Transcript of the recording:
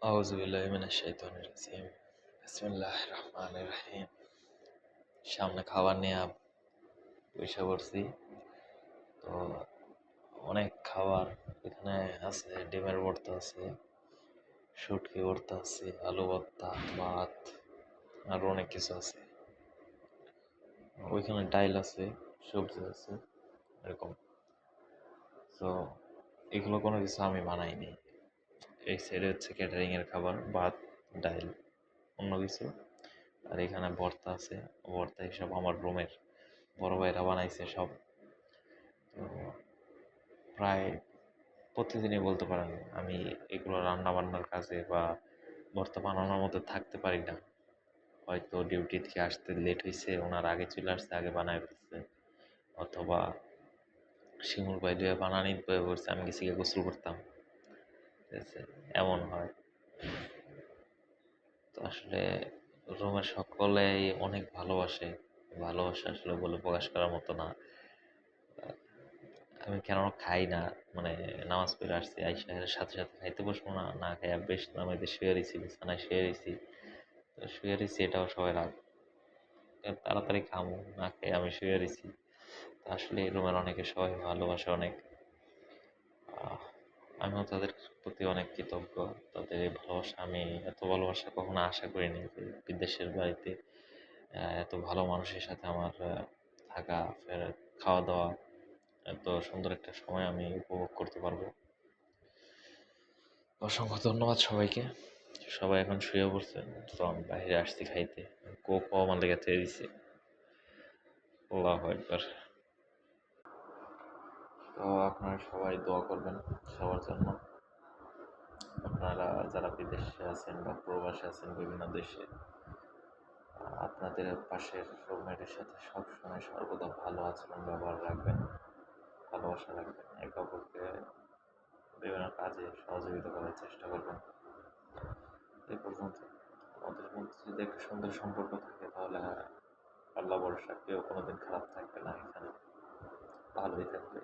আউযু বিল্লাহি মিনাশ শাইতানির রাজিম। বিসমিল্লাহির রহমানির রহিম। সামনে খাবার নিয়ে বইসা পড়ছি। তো অনেক খাবার এখানে আছে, ডিমের ভর্তা আছে, শুটকি ভর্তা আছে, আলু ভর্তা, ভাত, আরো অনেক কিছু আছে। ওইখানে ডাইল আছে, সবজি আছে, এরকম। তো এগুলো কোনো কিছু আমি বানাইনি। এই সাইডে হচ্ছে ক্যাটারিং এর খাবার, ভাত, ডাইল, অন্য কিছু। আর এখানে ভর্তা আছে, ভর্তা হিসাব আমার রুমের বড় ভাইরা বানাইছে সব। তো প্রায় প্রতিদিনই বলতে পারেন আমি এগুলো রান্না বান্নার কাজে বা ভর্তা বানানোর মধ্যে থাকতে পারি না। হয়তো ডিউটি থেকে আসতে লেট হয়েছে, ওনার আগে চলে আসছে, আগে বানায় ফেলছে, অথবা শিমুল ভাই দুয়া বানানি বয়ে পড়ছে, আমি গেছি গিয়ে গোসল করতাম, ঠিক আছে, এমন হয়। তো আসলে রুমের সকলেই অনেক ভালোবাসে, ভালোবাসা আসলে বলে প্রকাশ করার মতো না। আমি কেন খাই না, মানে নামাজ পড়ে আসছি, আইসা সাথে সাথে খাইতে বসবো না, না খাইয়া বেশ নামাইতে শুয়ে রয়েছি, বিছানায় শুয়ে রয়েছি। তো শুয়ে রয়েছি এটাও সবাই রাগ, তাড়াতাড়ি খামো, না খেয়ে আমি শুয়ে রয়েছি। তো আসলে এই রুমের অনেকে সবাই ভালোবাসে অনেক। আহ, আমিও তাদের প্রতি অনেক কৃতজ্ঞ। তাদের এই ভালোবাসা, আমি এত ভালোবাসা কখনো আশা করিনি যে বিদেশের বাড়িতে এত ভালো মানুষের সাথে আমার থাকা, ফের খাওয়া দাওয়া, এত সুন্দর একটা সময় আমি উপভোগ করতে পারবো। অসংখ্য ধন্যবাদ সবাইকে। সবাই এখন শুয়ে পড়ছে, তো আমি বাইরে আসছি খাইতে। কোক আমার লেগে থুয়ে দিছে। আল্লাহু আকবার। তো আপনারা সবাই দোয়া করবেন সবার জন্য। আপনারা যারা বিদেশে আছেন বা প্রবাসে আছেন বিভিন্ন দেশে, আপনাদের পাশের রুমমেটের সাথে সবসময় সর্বদা ভালো আচরণ ব্যবহার রাখবেন, ভালোবাসা রাখবেন, একে অপরকে বিভিন্ন কাজে সহযোগিতা করার চেষ্টা করবেন। এই পর্যন্ত আমাদের মধ্যে যদি একটা সুন্দর সম্পর্ক থাকে, তাহলে আল্লাহ ভরসা কেউ কোনোদিন খারাপ থাকবে না, এখানে ভালোই থাকবে।